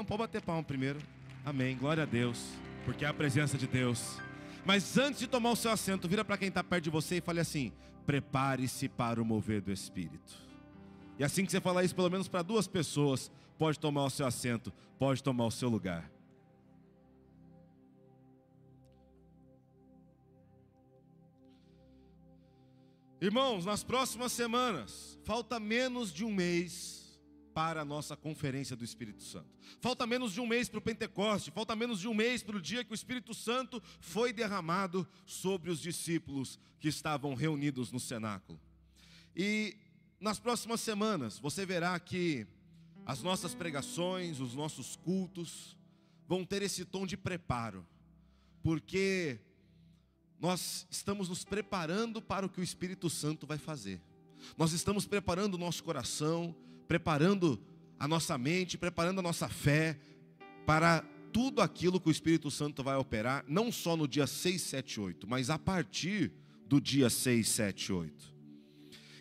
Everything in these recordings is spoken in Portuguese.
pode bater palma primeiro. Amém, glória a Deus, porque é a presença de Deus. Mas antes de tomar o seu assento, vira para quem está perto de você e fale assim: prepare-se para o mover do Espírito. E assim que você falar isso, pelo menos para 2 pessoas, pode tomar o seu assento, pode tomar o seu lugar. Irmãos, nas próximas semanas, falta menos de um mês para a nossa conferência do Espírito Santo. Falta menos de um mês para o Pentecoste, falta menos de um mês para o dia que o Espírito Santo foi derramado sobre os discípulos que estavam reunidos no cenáculo. E nas próximas semanas, você verá que as nossas pregações, os nossos cultos, vão ter esse tom de preparo, porque nós estamos nos preparando para o que o Espírito Santo vai fazer. Nós estamos preparando o nosso coração, preparando a nossa mente, preparando a nossa fé para tudo aquilo que o Espírito Santo vai operar, não só no dia 6, 7, 8, mas a partir do dia 6, 7, 8.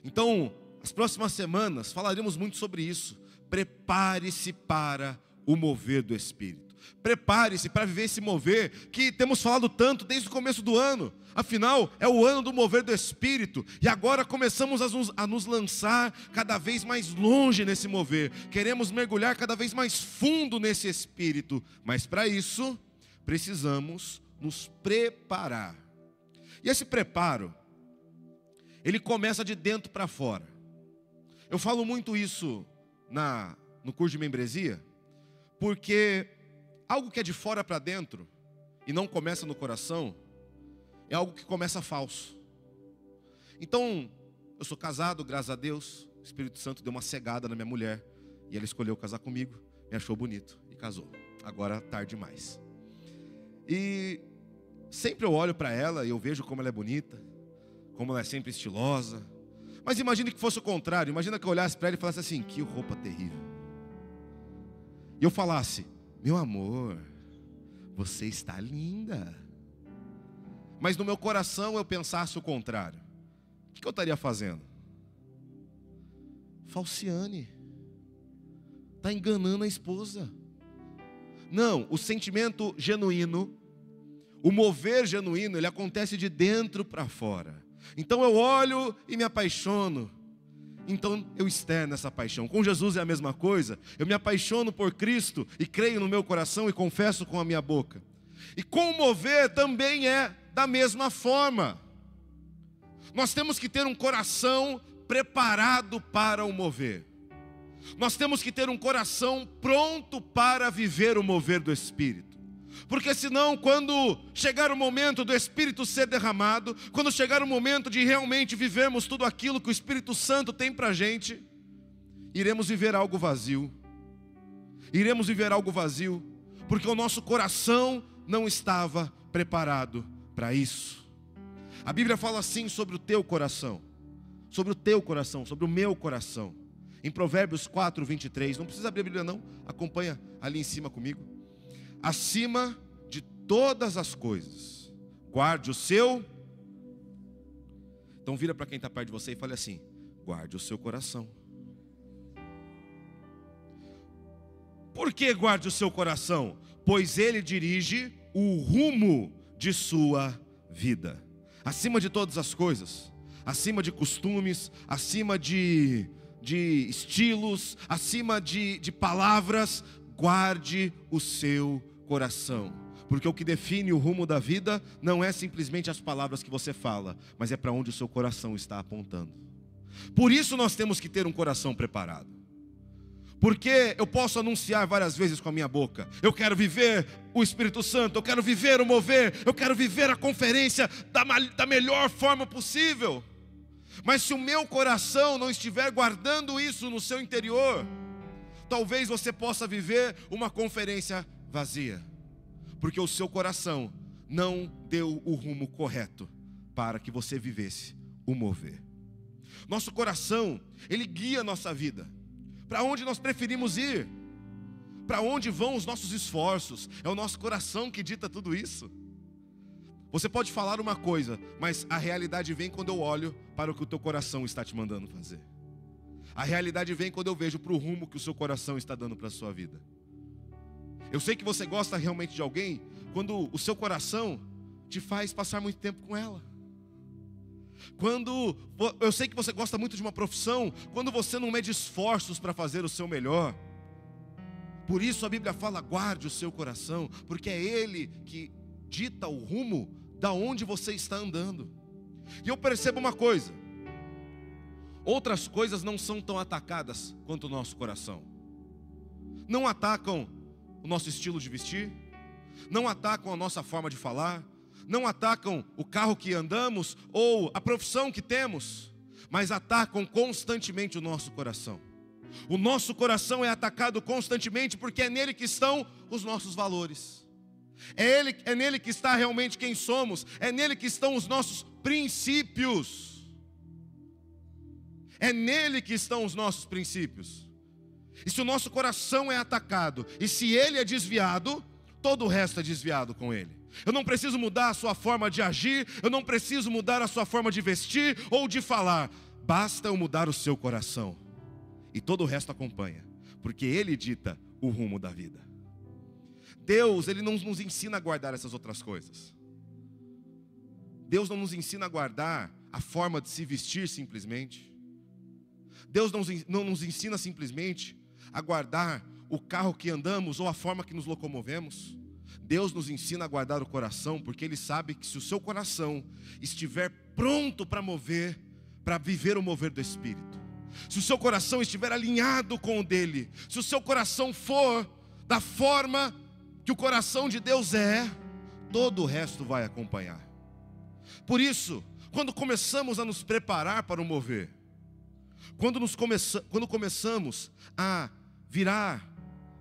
Então, as próximas semanas falaremos muito sobre isso. Prepare-se para o mover do Espírito. Prepare-se para viver esse mover que temos falado tanto desde o começo do ano. Afinal, é o ano do mover do Espírito. E agora começamos a nos lançar cada vez mais longe nesse mover. Queremos mergulhar cada vez mais fundo nesse Espírito. Mas para isso, precisamos nos preparar. E esse preparo, ele começa de dentro para fora. Eu falo muito isso no curso de membresia, porque algo que é de fora para dentro e não começa no coração é algo que começa falso. Então, eu sou casado, graças a Deus. O Espírito Santo deu uma cegada na minha mulher e ela escolheu casar comigo, me achou bonito e casou. Agora tarde demais. E sempre eu olho para ela e eu vejo como ela é bonita, como ela é sempre estilosa. Mas imagine que fosse o contrário. Imagina que eu olhasse para ela e falasse assim: que roupa terrível. E eu falasse: meu amor, você está linda. Mas no meu coração eu pensasse o contrário. O que eu estaria fazendo? Falciane. Está enganando a esposa. Não, o sentimento genuíno, o mover genuíno, ele acontece de dentro para fora. Então eu olho e me apaixono. Então eu externo essa paixão. Com Jesus é a mesma coisa. Eu me apaixono por Cristo e creio no meu coração e confesso com a minha boca. E com o mover também é da mesma forma. Nós temos que ter um coração preparado para o mover. Nós temos que ter um coração pronto para viver o mover do Espírito. Porque senão, quando chegar o momento do Espírito ser derramado, quando chegar o momento de realmente vivermos tudo aquilo que o Espírito Santo tem para a gente, iremos viver algo vazio. Iremos viver algo vazio, porque o nosso coração não estava preparado para isso. A Bíblia fala assim sobre o teu coração, sobre o teu coração, sobre o meu coração. Em Provérbios 4, 23, não precisa abrir a Bíblia não, acompanha ali em cima comigo. Acima de todas as coisas, guarde o seu. Então vira para quem está perto de você e fale assim: guarde o seu coração. Por que guarde o seu coração? Pois ele dirige o rumo de sua vida. Acima de todas as coisas, acima de costumes, acima de estilos, acima de palavras, guarde o seu coração. Porque o que define o rumo da vida não é simplesmente as palavras que você fala, mas é para onde o seu coração está apontando. Por isso nós temos que ter um coração preparado. Porque eu posso anunciar várias vezes com a minha boca: eu quero viver o Espírito Santo, eu quero viver o mover, eu quero viver a conferência da melhor forma possível. Mas se o meu coração não estiver guardando isso no seu interior, talvez você possa viver uma conferência vazia, porque o seu coração não deu o rumo correto para que você vivesse o mover. Nosso coração, ele guia a nossa vida. Para onde nós preferimos ir? Para onde vão os nossos esforços? É o nosso coração que dita tudo isso. Você pode falar uma coisa, mas a realidade vem quando eu olho para o que o teu coração está te mandando fazer. A realidade vem quando eu vejo para o rumo que o seu coração está dando para a sua vida. Eu sei que você gosta realmente de alguém quando o seu coração te faz passar muito tempo com ela. Eu sei que você gosta muito de uma profissão quando você não mede esforços para fazer o seu melhor. Por isso a Bíblia fala: guarde o seu coração, porque é ele que dita o rumo da onde você está andando. E eu percebo uma coisa: outras coisas não são tão atacadas quanto o nosso coração. Não atacam o nosso estilo de vestir, não atacam a nossa forma de falar, não atacam o carro que andamos ou a profissão que temos, mas atacam constantemente o nosso coração. O nosso coração é atacado constantemente porque é nele que estão os nossos valores. É nele que está realmente quem somos, é nele que estão os nossos princípios. É nele que estão os nossos princípios. E se o nosso coração é atacado, e se ele é desviado, todo o resto é desviado com ele. Eu não preciso mudar a sua forma de agir, eu não preciso mudar a sua forma de vestir ou de falar. Basta eu mudar o seu coração, e todo o resto acompanha, porque ele dita o rumo da vida. Deus, ele não nos ensina a guardar essas outras coisas. Deus não nos ensina a guardar a forma de se vestir simplesmente. Deus não nos ensina simplesmente a guardar o carro que andamos ou a forma que nos locomovemos. Deus nos ensina a guardar o coração, porque Ele sabe que se o seu coração estiver pronto para viver o mover do Espírito, se o seu coração estiver alinhado com o dele, se o seu coração for da forma que o coração de Deus é, todo o resto vai acompanhar. Por isso, quando começamos a nos preparar para o mover, quando começamos a virar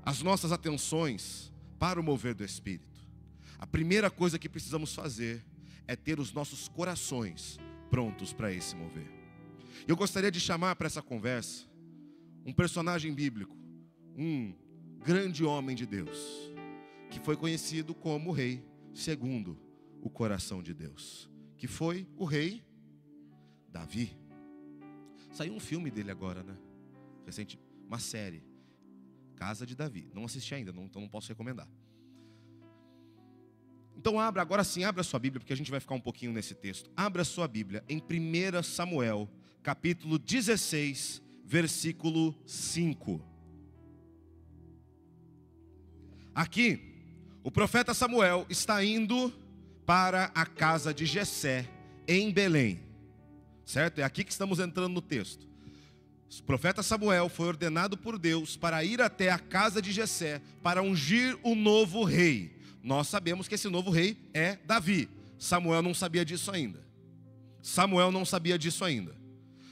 as nossas atenções para o mover do Espírito, a primeira coisa que precisamos fazer é ter os nossos corações prontos para esse mover. Eu gostaria de chamar para essa conversa um personagem bíblico, um grande homem de Deus, que foi conhecido como o rei segundo o coração de Deus, que foi o rei Davi. Saiu um filme dele agora, né? Recente, uma série, Casa de Davi. Não assisti ainda, então não posso recomendar. Então agora sim, abra a sua Bíblia, porque a gente vai ficar um pouquinho nesse texto. Abra a sua Bíblia em 1 Samuel, capítulo 16, versículo 5. Aqui, o profeta Samuel está indo para a casa de Jessé, em Belém. Certo? É aqui que estamos entrando no texto. O profeta Samuel foi ordenado por Deus para ir até a casa de Jessé para ungir o novo rei. Nós sabemos que esse novo rei é Davi. Samuel não sabia disso ainda.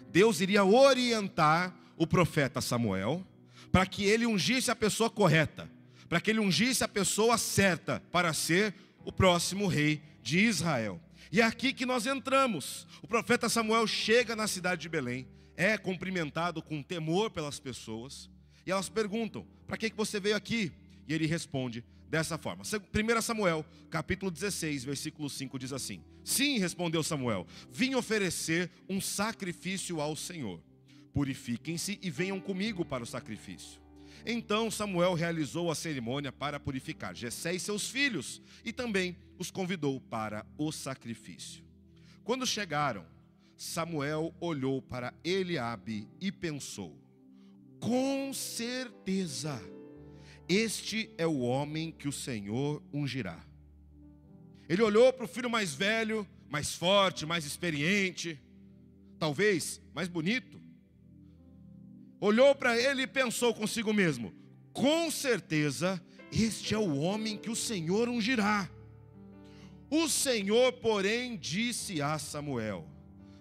Deus iria orientar o profeta Samuel para que ele ungisse a pessoa correta, para que ele ungisse a pessoa certa para ser o próximo rei de Israel. E é aqui que nós entramos. O profeta Samuel chega na cidade de Belém, é cumprimentado com temor pelas pessoas, e elas perguntam: para que você veio aqui? E ele responde dessa forma. 1 Samuel, capítulo 16, versículo 5 diz assim: sim, respondeu Samuel, vim oferecer um sacrifício ao Senhor. Purifiquem-se e venham comigo para o sacrifício. Então Samuel realizou a cerimônia para purificar Jessé e seus filhos, e também os convidou para o sacrifício. Quando chegaram, Samuel olhou para Eliabe e pensou: com certeza, este é o homem que o Senhor ungirá. Ele olhou para o filho mais velho, mais forte, mais experiente, talvez mais bonito. Olhou para ele e pensou consigo mesmo: com certeza, este é o homem que o Senhor ungirá. O Senhor, porém, disse a Samuel: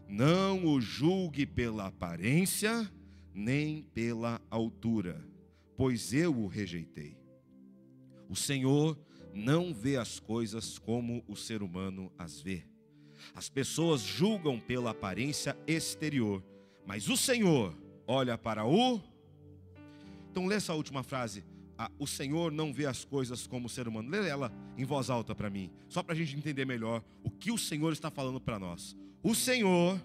não o julgue pela aparência, nem pela altura, pois eu o rejeitei. O Senhor não vê as coisas como o ser humano as vê. As pessoas julgam pela aparência exterior, mas o Senhor olha para o... Então lê essa última frase. O Senhor não vê as coisas como o ser humano. Lê ela em voz alta para mim, só para a gente entender melhor o que o Senhor está falando para nós. O Senhor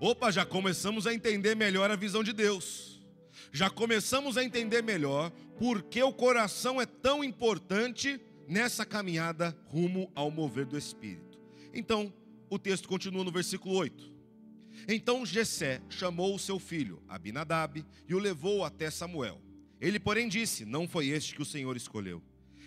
Opa, já começamos a entender melhor a visão de Deus. Já começamos a entender melhor por que o coração é tão importante nessa caminhada rumo ao mover do Espírito. Então, o texto continua no versículo 8. Então Jessé chamou o seu filho, Abinadab, e o levou até Samuel. Ele, porém, disse: não foi este que o Senhor escolheu.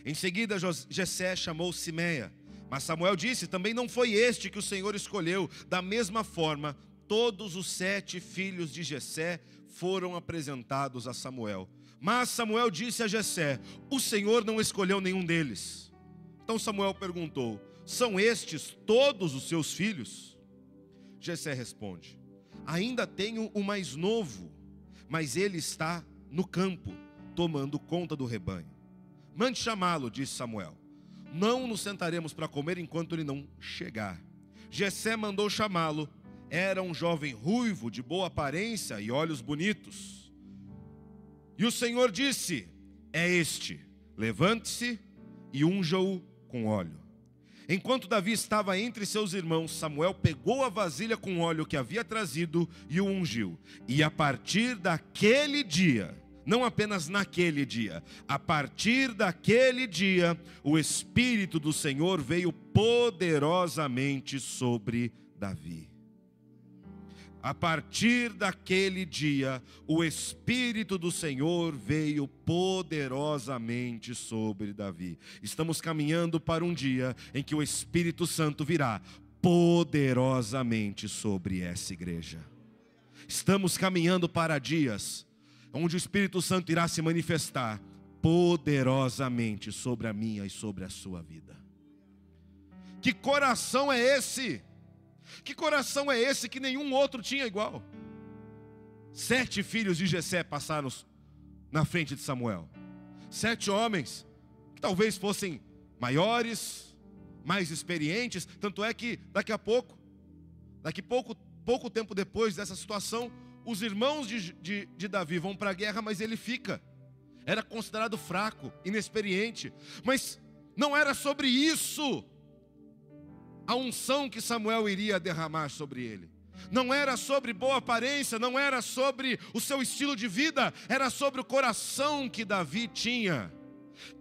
Em seguida, Jessé chamou Simeia. Mas Samuel disse: também não foi este que o Senhor escolheu. Da mesma forma, todos os 7 filhos de Jessé foram apresentados a Samuel. Mas Samuel disse a Jessé: o Senhor não escolheu nenhum deles. Então Samuel perguntou: são estes todos os seus filhos? Jessé responde: ainda tenho o mais novo, mas ele está no campo, tomando conta do rebanho. Mande chamá-lo, disse Samuel. Não nos sentaremos para comer enquanto ele não chegar. Jessé mandou chamá-lo. Era um jovem ruivo, de boa aparência e olhos bonitos. E o Senhor disse: é este, levante-se e unja-o com óleo. Enquanto Davi estava entre seus irmãos, Samuel pegou a vasilha com óleo que havia trazido e o ungiu. E a partir daquele dia, não apenas naquele dia, a partir daquele dia, o Espírito do Senhor veio poderosamente sobre Davi. A partir daquele dia, o Espírito do Senhor veio poderosamente sobre Davi. Estamos caminhando para um dia em que o Espírito Santo virá poderosamente sobre essa igreja. Estamos caminhando para dias onde o Espírito Santo irá se manifestar poderosamente sobre a minha e sobre a sua vida. Que coração é esse? Que coração é esse que nenhum outro tinha igual? 7 filhos de Jessé passaram na frente de Samuel. 7 homens que talvez fossem maiores, mais experientes. Tanto é que daqui pouco tempo depois dessa situação, os irmãos de Davi vão para a guerra, mas ele fica. Era considerado fraco, inexperiente. Mas não era sobre isso a unção que Samuel iria derramar sobre ele. Não era sobre boa aparência, não era sobre o seu estilo de vida, era sobre o coração que Davi tinha.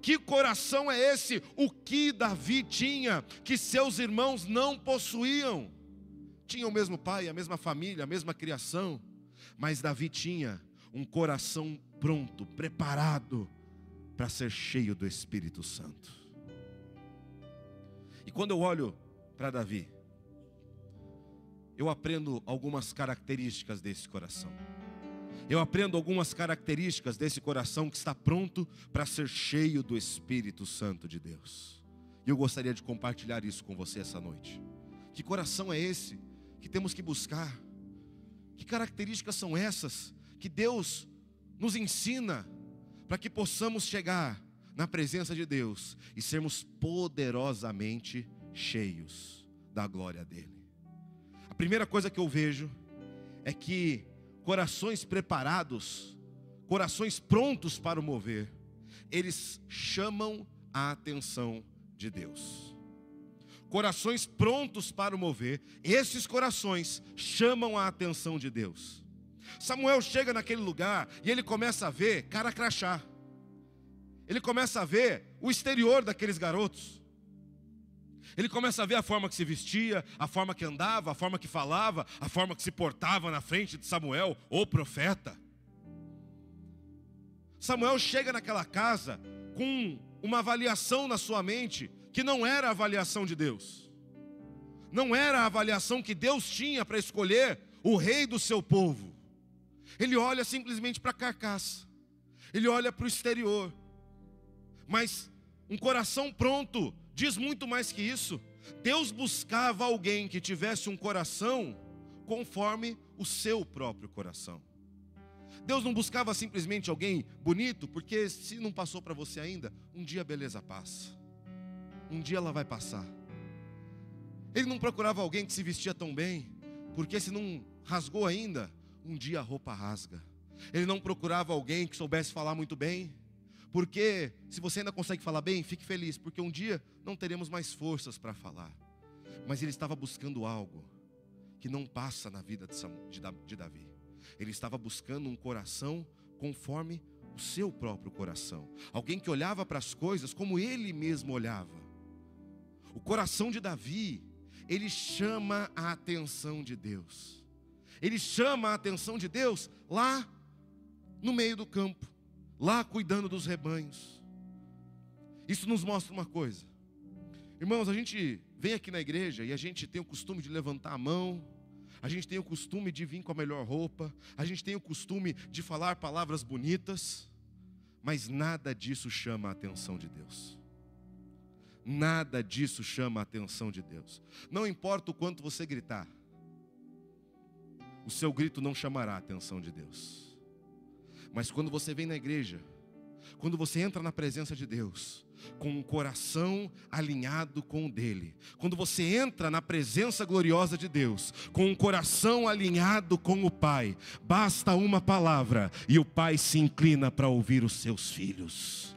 Que coração é esse? O que Davi tinha, que seus irmãos não possuíam? Tinham o mesmo pai, a mesma família, a mesma criação, mas Davi tinha um coração pronto, preparado para ser cheio do Espírito Santo. E quando eu olho para Davi, eu aprendo algumas características desse coração. Eu aprendo algumas características desse coração que está pronto para ser cheio do Espírito Santo de Deus. E eu gostaria de compartilhar isso com você essa noite. Que coração é esse que temos que buscar? Que características são essas que Deus nos ensina para que possamos chegar na presença de Deus e sermos poderosamente cheios da glória dele? A primeira coisa que eu vejo é que corações preparados, corações prontos para o mover, eles chamam a atenção de Deus. Corações prontos para o mover, esses corações chamam a atenção de Deus. Samuel chega naquele lugar e ele começa a ver cara crachá. Ele começa a ver o exterior daqueles garotos. Ele começa a ver a forma que se vestia, a forma que andava, a forma que falava, a forma que se portava na frente de Samuel, o profeta. Samuel chega naquela casa com uma avaliação na sua mente que não era a avaliação de Deus. Não era a avaliação que Deus tinha para escolher o rei do seu povo. Ele olha simplesmente para a carcaça. Ele olha para o exterior. Mas um coração pronto diz muito mais que isso. Deus buscava alguém que tivesse um coração conforme o seu próprio coração. Deus não buscava simplesmente alguém bonito, porque se não passou para você ainda, um dia a beleza passa. Um dia ela vai passar. Ele não procurava alguém que se vestia tão bem, porque se não rasgou ainda, um dia a roupa rasga. Ele não procurava alguém que soubesse falar muito bem, porque se você ainda consegue falar bem, fique feliz, porque um dia não teremos mais forças para falar. Mas ele estava buscando algo que não passa na vida de Davi. Ele estava buscando um coração conforme o seu próprio coração. Alguém que olhava para as coisas como ele mesmo olhava. O coração de Davi, ele chama a atenção de Deus. Ele chama a atenção de Deus lá no meio do campo, lá cuidando dos rebanhos. Isso nos mostra uma coisa. Irmãos, a gente vem aqui na igreja e a gente tem o costume de levantar a mão, a gente tem o costume de vir com a melhor roupa, a gente tem o costume de falar palavras bonitas, mas nada disso chama a atenção de Deus. Nada disso chama a atenção de Deus. Não importa o quanto você gritar, o seu grito não chamará a atenção de Deus. Mas quando você vem na igreja, quando você entra na presença de Deus, com um coração alinhado com o dele, quando você entra na presença gloriosa de Deus, com um coração alinhado com o Pai, basta uma palavra e o Pai se inclina para ouvir os seus filhos.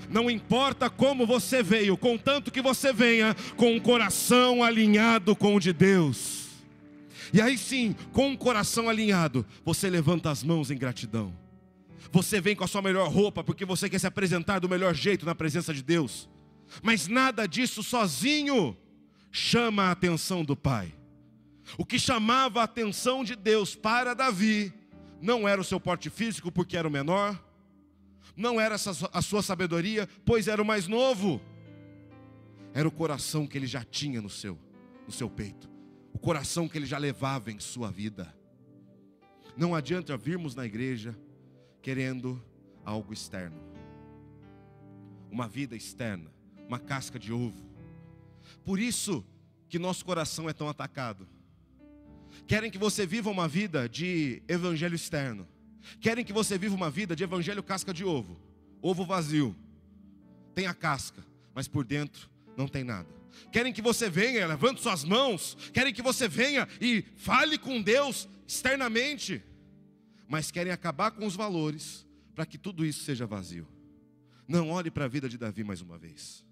Não importa como você veio, contanto que você venha com um coração alinhado com o de Deus. E aí sim, com um coração alinhado, você levanta as mãos em gratidão. Você vem com a sua melhor roupa porque você quer se apresentar do melhor jeito na presença de Deus. Mas nada disso sozinho chama a atenção do Pai. O que chamava a atenção de Deus para Davi não era o seu porte físico, porque era o menor. Não era a sua sabedoria, pois era o mais novo. Era o coração que ele já tinha no seu peito. O coração que ele já levava em sua vida. Não adianta virmos na igreja querendo algo externo, uma vida externa, uma casca de ovo. Por isso que nosso coração é tão atacado. Querem que você viva uma vida de evangelho externo. Querem que você viva uma vida de evangelho casca de ovo. Ovo vazio. Tem a casca, mas por dentro não tem nada. Querem que você venha, levante suas mãos. Querem que você venha e fale com Deus externamente. Mas querem acabar com os valores para que tudo isso seja vazio. Não, olhe para a vida de Davi mais uma vez.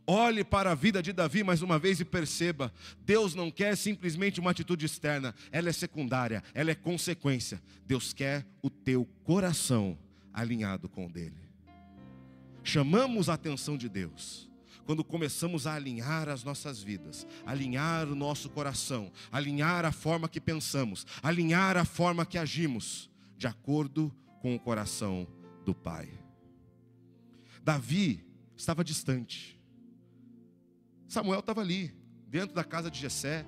Olhe para a vida de Davi mais uma vez e perceba, Deus não quer simplesmente uma atitude externa, ela é secundária, ela é consequência. Deus quer o teu coração alinhado com o dele. Chamamos a atenção de Deus quando começamos a alinhar as nossas vidas, alinhar o nosso coração, alinhar a forma que pensamos, alinhar a forma que agimos, de acordo com o coração do Pai. Davi estava distante. Samuel estava ali, dentro da casa de Jessé,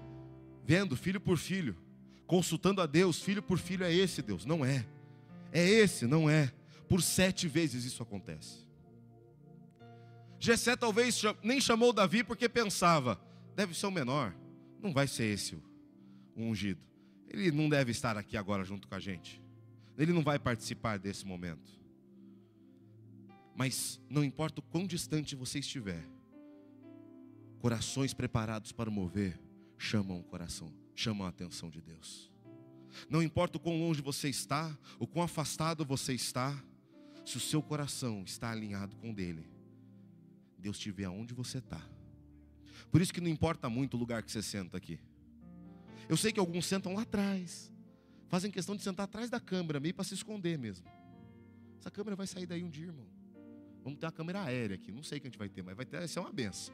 vendo filho por filho, consultando a Deus, filho por filho, é esse Deus? Não é. É esse, não é. Por 7 vezes isso acontece. Jessé talvez nem chamou Davi porque pensava, deve ser o menor, não vai ser esse o ungido. Ele não deve estar aqui agora junto com a gente. Ele não vai participar desse momento. Mas não importa o quão distante você estiver, corações preparados para mover chamam o coração, chamam a atenção de Deus. Não importa o quão longe você está, o quão afastado você está, se o seu coração está alinhado com o dele, Deus te vê aonde você está. Por isso que não importa muito o lugar que você senta aqui. Eu sei que alguns sentam lá atrás, fazem questão de sentar atrás da câmera, meio para se esconder mesmo. Essa câmera vai sair daí um dia, irmão. Vamos ter uma câmera aérea aqui, não sei o que a gente vai ter, mas vai ser uma benção.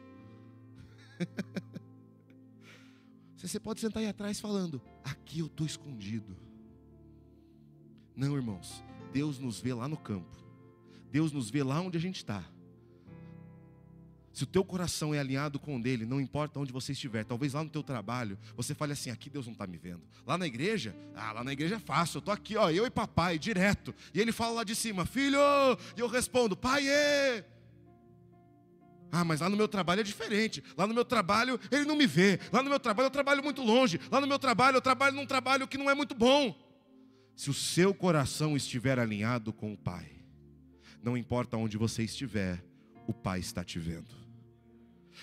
Você pode sentar aí atrás falando, aqui eu estou escondido. Não, irmãos, Deus nos vê lá no campo. Deus nos vê lá onde a gente está. Se o teu coração é alinhado com o dele, não importa onde você estiver, talvez lá no teu trabalho, você fale assim, aqui Deus não está me vendo. Lá na igreja, lá na igreja é fácil, eu estou aqui, ó, eu e papai, direto. E ele fala lá de cima, filho, e eu respondo, pai, mas lá no meu trabalho é diferente. Lá no meu trabalho ele não me vê. Lá no meu trabalho eu trabalho muito longe. Lá no meu trabalho eu trabalho num trabalho que não é muito bom. Se o seu coração estiver alinhado com o Pai, não importa onde você estiver, o Pai está te vendo.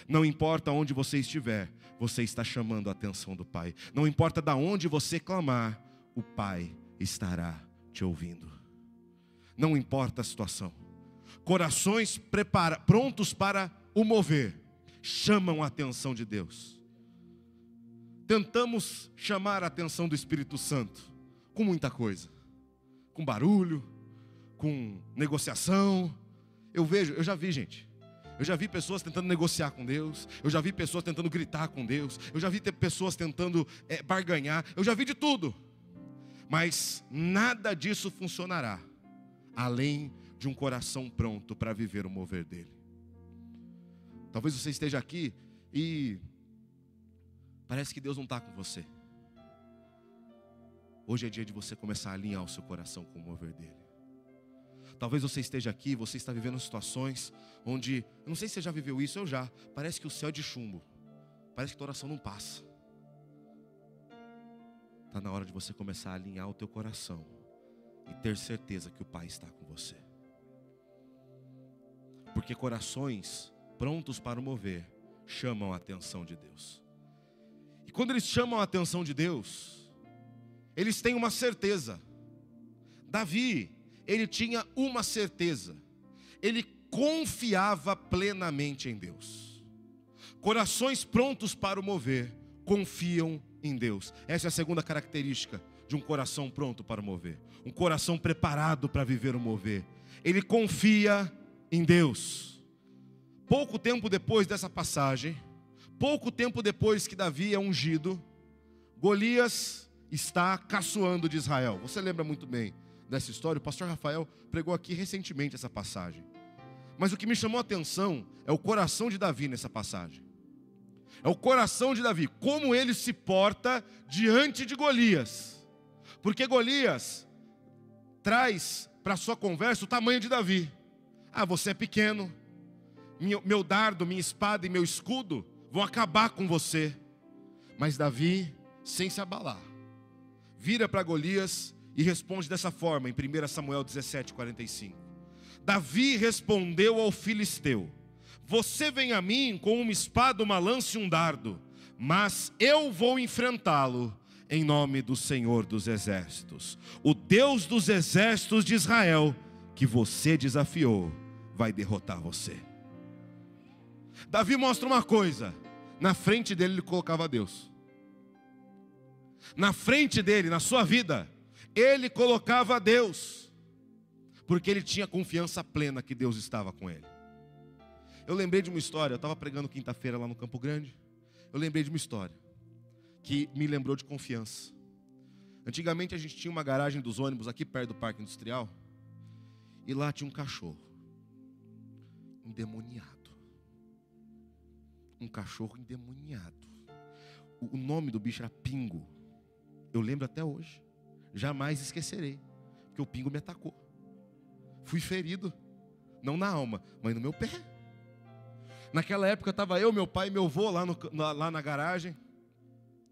Não importa onde você estiver, você está chamando a atenção do Pai. Não importa de onde você clamar, o Pai estará te ouvindo. Não importa a situação. Corações prontos para o mover, chamam a atenção de Deus. tentamos chamar a atenção do Espírito Santo com muita coisa, com barulho, com negociação. Eu já vi pessoas tentando negociar com Deus, eu já vi pessoas tentando gritar com Deus, eu já vi pessoas tentando barganhar, eu já vi de tudo. Mas nada disso funcionará, além de um coração pronto para viver o mover dele. Talvez você esteja aqui e parece que Deus não está com você. Hoje é dia de você começar a alinhar o seu coração com o mover dele. Talvez você esteja aqui, você está vivendo situações onde, eu não sei se você já viveu isso, eu já. Parece que o céu é de chumbo, parece que a tua oração não passa. Está na hora de você começar a alinhar o teu coração e ter certeza que o Pai está com você. Porque corações prontos para o mover chamam a atenção de Deus. E quando eles chamam a atenção de Deus, eles têm uma certeza. Davi, ele tinha uma certeza. Ele confiava plenamente em Deus. Corações prontos para o mover confiam em Deus. Essa é a segunda característica de um coração pronto para o mover. Um coração preparado para viver o mover. Ele confia em Deus. Pouco tempo depois dessa passagem, pouco tempo depois que Davi é ungido, Golias está caçoando de Israel. Você lembra muito bem dessa história? O pastor Rafael pregou aqui recentemente essa passagem. Mas o que me chamou a atenção é o coração de Davi nessa passagem. É o coração de Davi, como ele se porta diante de Golias. Porque Golias traz para a sua conversa o tamanho de Davi. Ah, você é pequeno, meu dardo, minha espada e meu escudo vão acabar com você. Mas Davi, sem se abalar, vira para Golias e responde dessa forma, em 1 Samuel 17:45. Davi respondeu ao filisteu: você vem a mim com uma espada, uma lança e um dardo, mas eu vou enfrentá-lo em nome do Senhor dos Exércitos. O Deus dos exércitos de Israel, que você desafiou, vai derrotar você. Davi mostra uma coisa: na frente dele ele colocava Deus. Na frente dele, na sua vida, ele colocava Deus, porque ele tinha confiança plena que Deus estava com ele. Eu lembrei de uma história, eu estava pregando quinta-feira lá no Campo Grande. Eu lembrei de uma história que me lembrou de confiança. Antigamente a gente tinha uma garagem dos ônibus aqui perto do Parque Industrial, e lá tinha um cachorro endemoniado. Um cachorro endemoniado. O nome do bicho era Pingo. Eu lembro até hoje. Jamais esquecerei, porque o Pingo me atacou. Fui ferido, não na alma, mas no meu pé. Naquela época estava eu, meu pai e meu avô lá na garagem.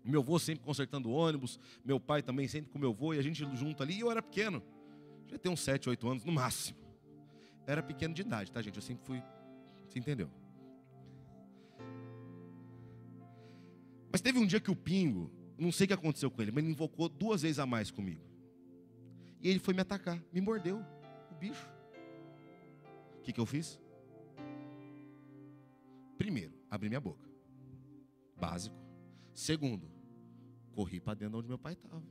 Meu avô sempre consertando o ônibus, meu pai também sempre com meu avô, e a gente junto ali. E eu era pequeno, já tinha uns 7, 8 anos no máximo. Era pequeno de idade, tá, gente? Eu sempre fui, você entendeu? Mas teve um dia que o Pingo, não sei o que aconteceu com ele, mas ele invocou 2 vezes a mais comigo. E ele foi me atacar, me mordeu, o bicho. O que eu fiz? Primeiro, abri minha boca. Básico. Segundo, corri para dentro de onde meu pai estava.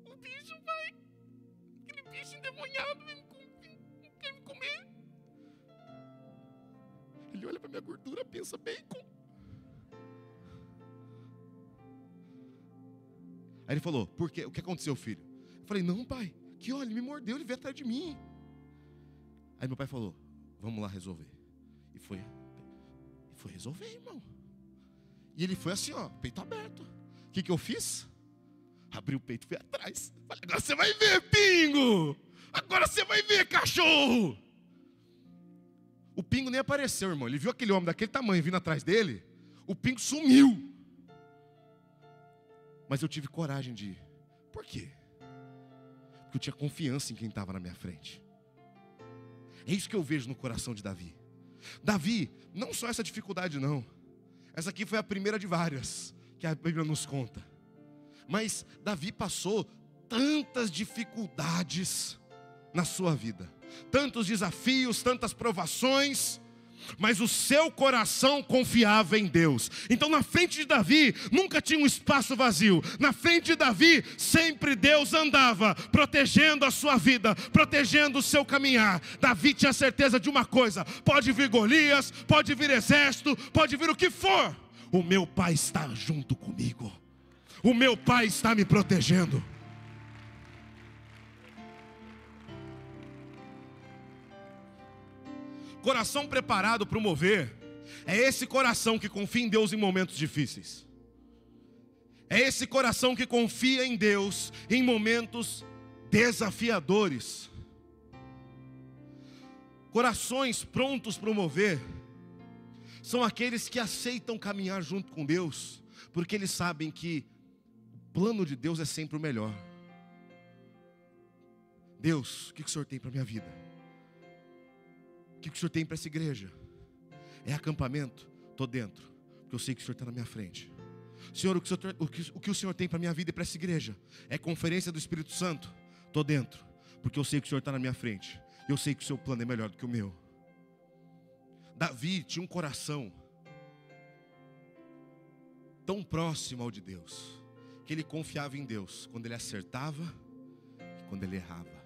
O bicho, pai. Aquele bicho endemoniado quer me comer. Ele olha para minha gordura, pensa bacon. Aí ele falou: por quê? O que aconteceu, filho? Eu falei: não, pai, que olha, ele me mordeu, ele veio atrás de mim. Aí meu pai falou: vamos lá resolver. E foi resolver, irmão. E ele foi assim, ó, peito aberto. O que eu fiz? Abri o peito e fui atrás. Falei: agora você vai ver, Pingo. Agora você vai ver, cachorro. O Pingo nem apareceu, irmão. Ele viu aquele homem daquele tamanho vindo atrás dele. O Pingo sumiu. Mas eu tive coragem de ir. Por quê? Porque eu tinha confiança em quem estava na minha frente. É isso que eu vejo no coração de Davi. Davi, não só essa dificuldade não. Essa aqui foi a primeira de várias que a Bíblia nos conta. Mas Davi passou tantas dificuldades na sua vida. Tantos desafios, tantas provações. mas o seu coração confiava em Deus. Então na frente de Davi nunca tinha um espaço vazio. Na frente de Davi sempre Deus andava, protegendo a sua vida, protegendo o seu caminhar. Davi tinha certeza de uma coisa: pode vir Golias, pode vir exército, pode vir o que for, o meu pai está junto comigo, o meu pai está me protegendo. Coração preparado para o mover é esse coração que confia em Deus em momentos difíceis. É esse coração que confia em Deus em momentos desafiadores. Corações prontos para o mover são aqueles que aceitam caminhar junto com Deus, porque eles sabem que o plano de Deus é sempre o melhor. Deus, o que o Senhor tem para a minha vida? O que o Senhor tem para essa igreja? É acampamento? Estou dentro, porque eu sei que o Senhor está na minha frente. Senhor, o que o Senhor tem para a minha vida e para essa igreja? É conferência do Espírito Santo? Estou dentro, porque eu sei que o Senhor está na minha frente. Eu sei que o seu plano é melhor do que o meu. Davi tinha um coração tão próximo ao de Deus, que ele confiava em Deus quando ele acertava e quando ele errava.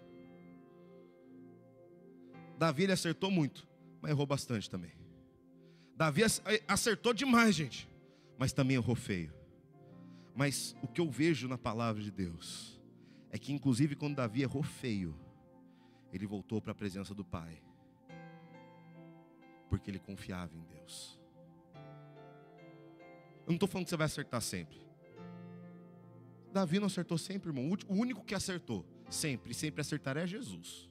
Davi, ele acertou muito, mas errou bastante também. Davi acertou demais, gente, mas também errou feio. Mas o que eu vejo na palavra de Deus é que inclusive quando Davi errou feio, ele voltou para a presença do Pai, porque ele confiava em Deus. Eu não estou falando que você vai acertar sempre. Davi não acertou sempre, irmão. O único que acertou sempre acertará é Jesus.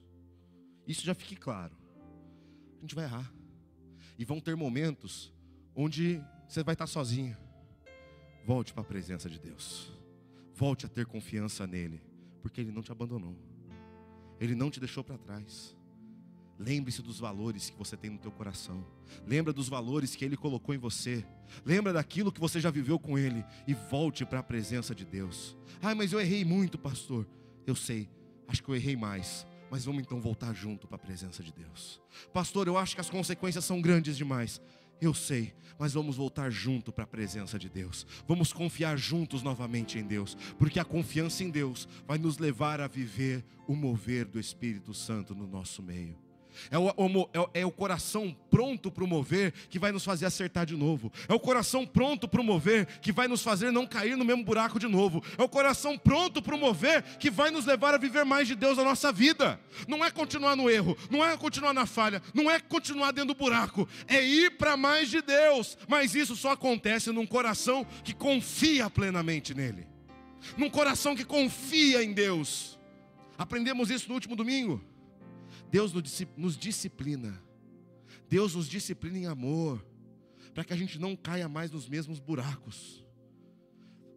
Isso já fique claro. A gente vai errar. E vão ter momentos onde você vai estar sozinho. Volte para a presença de Deus. Volte a ter confiança nele, porque ele não te abandonou. Ele não te deixou para trás. Lembre-se dos valores que você tem no teu coração. Lembra dos valores que ele colocou em você. Lembra daquilo que você já viveu com ele. E volte para a presença de Deus. Ah, mas eu errei muito, pastor. Eu sei, acho que eu errei mais. Mas vamos então voltar junto para a presença de Deus. Pastor, eu acho que as consequências são grandes demais. Eu sei, mas vamos voltar junto para a presença de Deus. Vamos confiar juntos novamente em Deus, porque a confiança em Deus vai nos levar a viver o mover do Espírito Santo no nosso meio. É o coração pronto para o mover que vai nos fazer acertar de novo. É o coração pronto para o mover que vai nos fazer não cair no mesmo buraco de novo. É o coração pronto para o mover que vai nos levar a viver mais de Deus na nossa vida. Não é continuar no erro, não é continuar na falha, não é continuar dentro do buraco, é ir para mais de Deus. Mas isso só acontece num coração que confia plenamente nele, num coração que confia em Deus. Aprendemos isso no último domingo. Deus nos disciplina. Deus nos disciplina em amor, para que a gente não caia mais nos mesmos buracos.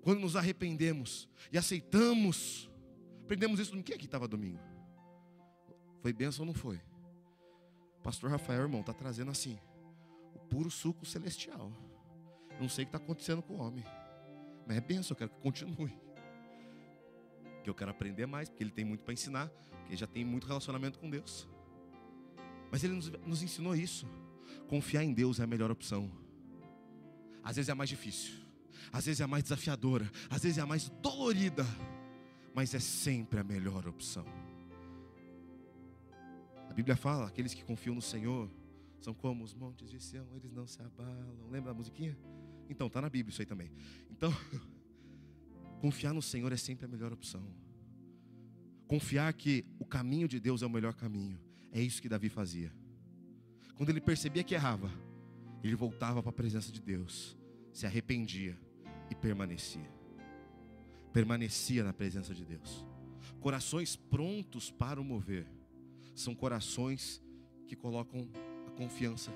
Quando nos arrependemos e aceitamos. Aprendemos isso no que aqui estava domingo? Foi bênção ou não foi? Pastor Rafael, irmão, está trazendo assim o puro suco celestial. Eu não sei o que está acontecendo com o homem, mas é bênção, eu quero que continue. Que eu quero aprender mais, porque ele tem muito para ensinar, porque ele já tem muito relacionamento com Deus. Mas ele nos ensinou isso. Confiar em Deus é a melhor opção. Às vezes é a mais difícil, às vezes é a mais desafiadora, às vezes é a mais dolorida, mas é sempre a melhor opção. A Bíblia fala, aqueles que confiam no Senhor são como os montes de Sião, eles não se abalam. Lembra da musiquinha? Então, está na Bíblia isso aí também. Então, confiar no Senhor é sempre a melhor opção. Confiar que o caminho de Deus é o melhor caminho. É isso que Davi fazia. Quando ele percebia que errava, ele voltava para a presença de Deus, se arrependia e permanecia. Permanecia na presença de Deus. Corações prontos para o mover são corações que colocam a confiança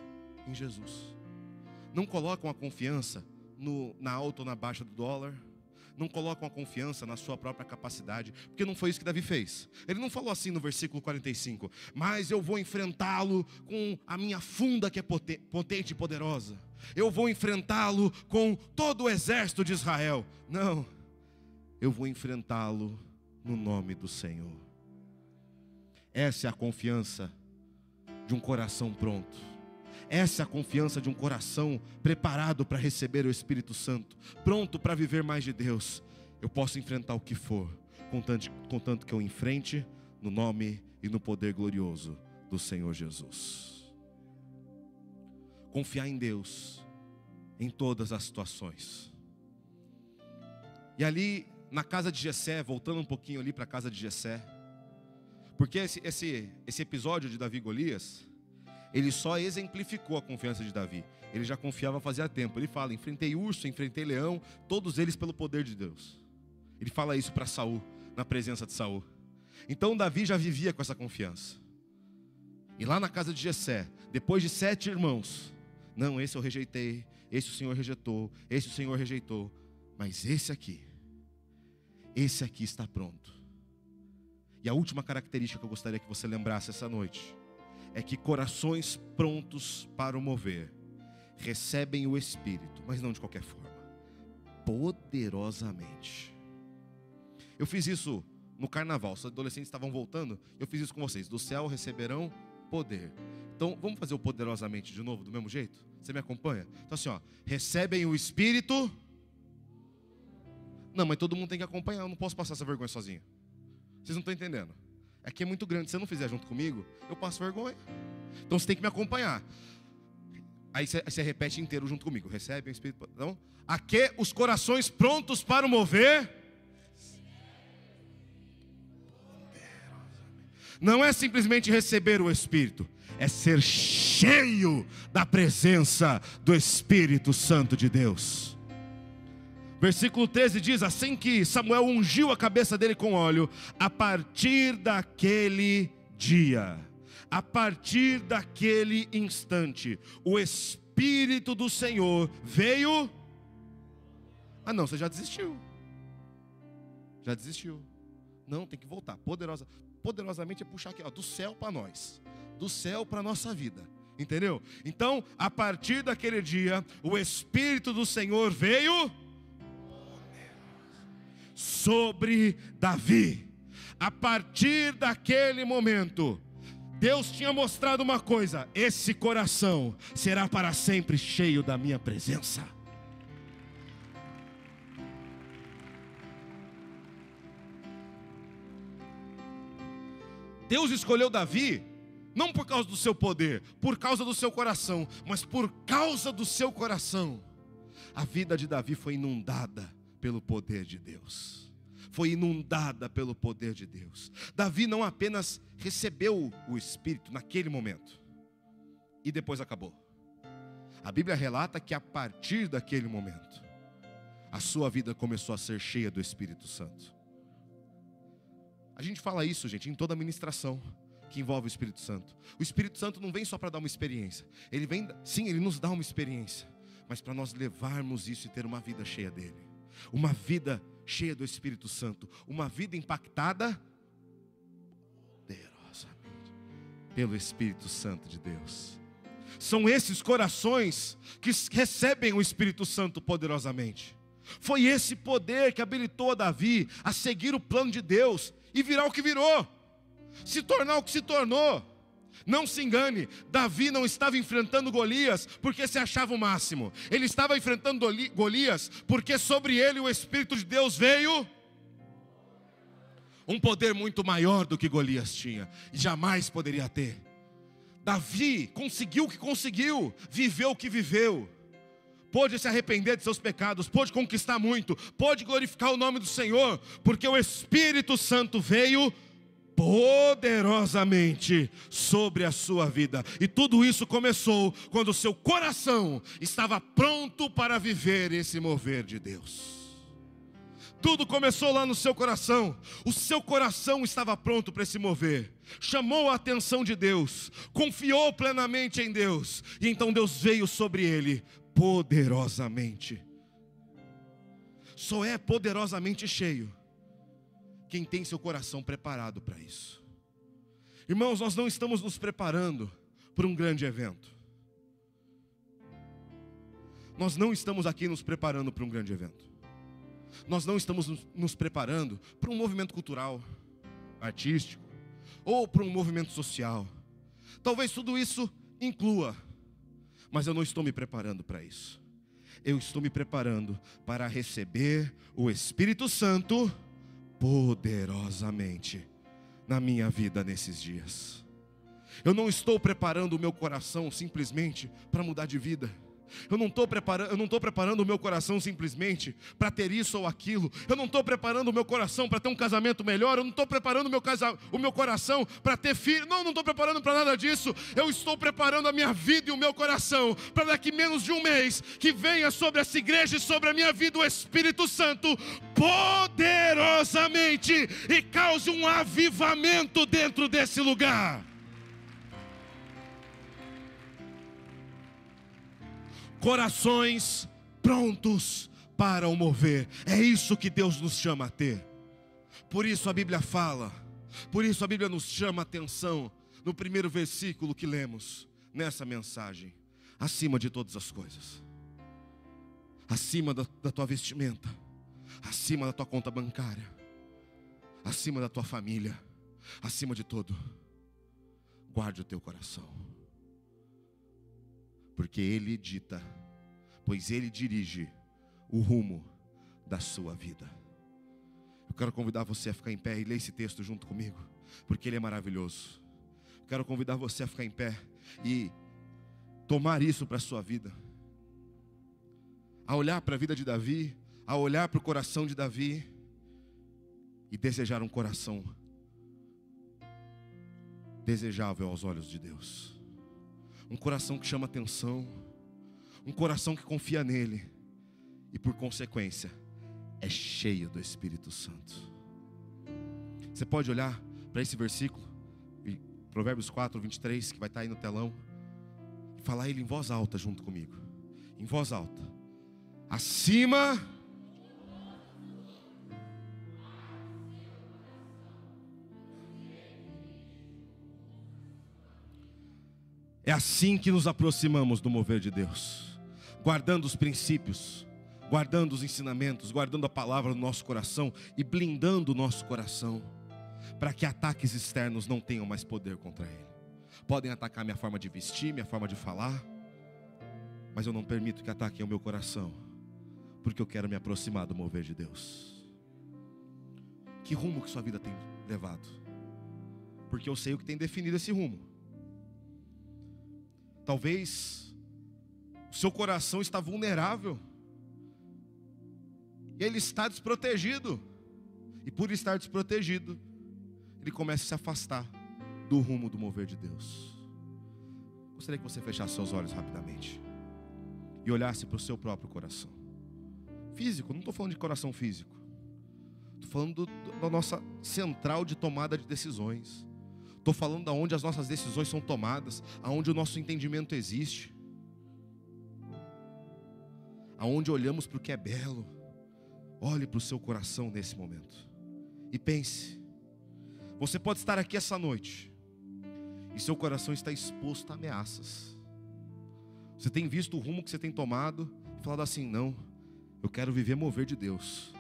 em Jesus. Não colocam a confiança na alta ou na baixa do dólar. Não colocam a confiança na sua própria capacidade, porque não foi isso que Davi fez. Ele não falou assim no versículo 45, mas eu vou enfrentá-lo com a minha funda que é potente e poderosa. Eu vou enfrentá-lo com todo o exército de Israel. Não, eu vou enfrentá-lo no nome do Senhor. Essa é a confiança de um coração pronto. Essa é a confiança de um coração preparado para receber o Espírito Santo, pronto para viver mais de Deus. Eu posso enfrentar o que for, contanto que eu enfrente no nome e no poder glorioso do Senhor Jesus. Confiar em Deus em todas as situações. E ali na casa de Jessé, voltando um pouquinho ali para a casa de Jessé, porque esse episódio de Davi e Golias, ele só exemplificou a confiança de Davi. Ele já confiava fazia tempo. Ele fala: enfrentei urso, enfrentei leão, todos eles pelo poder de Deus. Ele fala isso para Saul, na presença de Saul. Então Davi já vivia com essa confiança. E lá na casa de Jessé, depois de 7 irmãos, não, esse eu rejeitei, esse o Senhor rejeitou, esse o Senhor rejeitou, mas esse aqui está pronto. E a última característica que eu gostaria que você lembrasse essa noite é que corações prontos para o mover recebem o Espírito, mas não de qualquer forma, poderosamente. Eu fiz isso no carnaval, os adolescentes estavam voltando, eu fiz isso com vocês: do céu receberão poder. Então vamos fazer o poderosamente de novo, do mesmo jeito? Você me acompanha? Então assim, recebem o Espírito. Não, mas todo mundo tem que acompanhar, eu não posso passar essa vergonha sozinho. Vocês não estão entendendo. Aqui é muito grande, se você não fizer junto comigo, eu passo vergonha. Então você tem que me acompanhar. Aí você repete inteiro junto comigo: recebe o Espírito. Então, aqui os corações prontos para o mover. Não é simplesmente receber o Espírito, é ser cheio da presença do Espírito Santo de Deus. Versículo 13 diz: assim que Samuel ungiu a cabeça dele com óleo, a partir daquele dia, a partir daquele instante, o Espírito do Senhor veio. Ah não, você já desistiu. Já desistiu. Não, tem que voltar. Poderosamente é puxar aqui, do céu para nós, do céu para a nossa vida. Entendeu? Então, a partir daquele dia, o Espírito do Senhor veio sobre Davi. A partir daquele momento, Deus tinha mostrado uma coisa: esse coração será para sempre cheio da minha presença. Deus escolheu Davi não por causa do seu poder, por causa do seu coração, mas por causa do seu coração. A vida de Davi foi inundada pelo poder de Deus. Foi inundada pelo poder de Deus. Davi não apenas recebeu o Espírito naquele momento e depois acabou. A Bíblia relata que a partir daquele momento, a sua vida começou a ser cheia do Espírito Santo. A gente fala isso, gente, em toda a ministração que envolve o Espírito Santo. O Espírito Santo não vem só para dar uma experiência. Ele vem, sim, ele nos dá uma experiência, mas para nós levarmos isso e ter uma vida cheia dele. Uma vida cheia do Espírito Santo. Uma vida impactada poderosamente pelo Espírito Santo de Deus. São esses corações que recebem o Espírito Santo poderosamente. Foi esse poder que habilitou Davi a seguir o plano de Deus e virar o que virou, se tornar o que se tornou. Não se engane, Davi não estava enfrentando Golias porque se achava o máximo. Ele estava enfrentando Golias porque sobre ele o Espírito de Deus veio. Um poder muito maior do que Golias tinha e jamais poderia ter. Davi conseguiu o que conseguiu, viveu o que viveu. Pôde se arrepender de seus pecados, pôde conquistar muito, pôde glorificar o nome do Senhor, porque o Espírito Santo veio poderosamente sobre a sua vida. E tudo isso começou quando o seu coração estava pronto para viver esse mover de Deus. Tudo começou lá no seu coração. O seu coração estava pronto para esse mover. Chamou a atenção de Deus, confiou plenamente em Deus, e então Deus veio sobre ele poderosamente. Só é poderosamente cheio quem tem seu coração preparado para isso. Irmãos, nós não estamos nos preparando para um grande evento. Nós não estamos aqui nos preparando para um grande evento. Nós não estamos nos preparando para um movimento cultural, artístico, ou para um movimento social. Talvez tudo isso inclua, Mas eu não estou me preparando para isso. Eu estou me preparando para receber o Espírito Santo poderosamente na minha vida nesses dias. Eu não estou preparando o meu coração simplesmente para mudar de vida. Eu não estou preparando o meu coração simplesmente para ter isso ou aquilo. Eu não estou preparando o meu coração para ter um casamento melhor. Eu não estou preparando o meu coração para ter filho. Não estou preparando para nada disso. Eu estou preparando a minha vida e o meu coração para daqui menos de um mês que venha sobre essa igreja e sobre a minha vida o Espírito Santo poderosamente e cause um avivamento dentro desse lugar. Corações prontos para o mover. É isso que Deus nos chama a ter. Por isso a Bíblia fala, por isso a Bíblia nos chama a atenção no primeiro versículo que lemos nessa mensagem. Acima de todas as coisas, acima da tua vestimenta, acima da tua conta bancária, acima da tua família, acima de tudo, guarde o teu coração. Porque Ele dita, pois Ele dirige o rumo da sua vida. Eu quero convidar você a ficar em pé e ler esse texto junto comigo, porque ele é maravilhoso. Eu quero convidar você a ficar em pé e tomar isso para a sua vida. A olhar para a vida de Davi, a olhar para o coração de Davi e desejar um coração desejável aos olhos de Deus. Um coração que chama atenção, um coração que confia nele e por consequência é cheio do Espírito Santo. Você pode olhar para esse versículo, Provérbios 4, 23, que vai estar aí no telão, e falar ele em voz alta junto comigo, em voz alta. Acima é assim que nos aproximamos do mover de Deus, guardando os princípios, guardando os ensinamentos, guardando a palavra no nosso coração e blindando o nosso coração, para que ataques externos não tenham mais poder contra ele. Podem atacar minha forma de vestir, minha forma de falar, mas eu não permito que ataquem o meu coração, porque eu quero me aproximar do mover de Deus. Que rumo que sua vida tem levado? Porque eu sei o que tem definido esse rumo. Talvez o seu coração está vulnerável e ele está desprotegido. E por estar desprotegido, ele começa a se afastar do rumo do mover de Deus. Gostaria que você fechasse seus olhos rapidamente e olhasse para o seu próprio coração físico. Não estou falando de coração físico, estou falando da nossa central de tomada de decisões. Estou falando de onde as nossas decisões são tomadas, aonde o nosso entendimento existe, aonde olhamos para o que é belo. Olhe para o seu coração nesse momento e pense. Você pode estar aqui essa noite e seu coração está exposto a ameaças. Você tem visto o rumo que você tem tomado e falado assim: não, eu quero viver mover de Deus.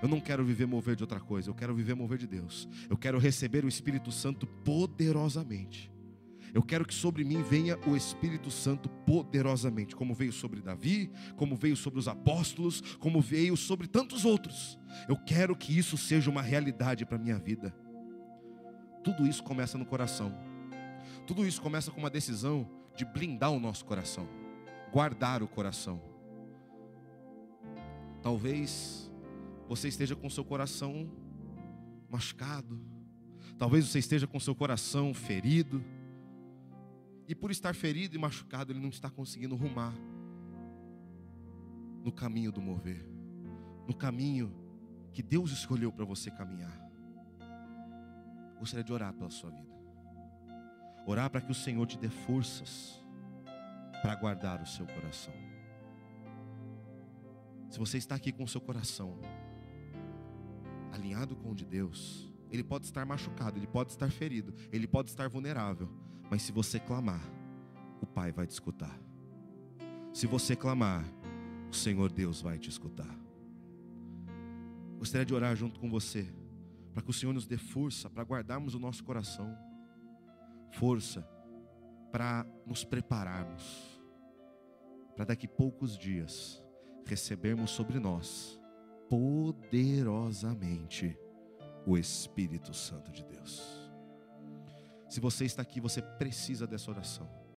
Eu não quero viver mover de outra coisa, eu quero viver mover de Deus. Eu quero receber o Espírito Santo poderosamente. Eu quero que sobre mim venha o Espírito Santo poderosamente, como veio sobre Davi, como veio sobre os apóstolos, como veio sobre tantos outros. Eu quero que isso seja uma realidade para a minha vida. Tudo isso começa no coração. Tudo isso começa com uma decisão de blindar o nosso coração, guardar o coração. Talvez você esteja com seu coração machucado. Talvez você esteja com seu coração ferido. E por estar ferido e machucado, ele não está conseguindo rumar no caminho do mover, no caminho que Deus escolheu para você caminhar. Gostaria de orar pela sua vida. Orar para que o Senhor te dê forças para guardar o seu coração. Se você está aqui com o seu coração alinhado com o de Deus, ele pode estar machucado, ele pode estar ferido, ele pode estar vulnerável, mas se você clamar, o Pai vai te escutar. Se você clamar, o Senhor Deus vai te escutar. Gostaria de orar junto com você, para que o Senhor nos dê força para guardarmos o nosso coração, força para nos prepararmos, para daqui poucos dias recebermos sobre nós poderosamente o Espírito Santo de Deus. Se você está aqui, você precisa dessa oração.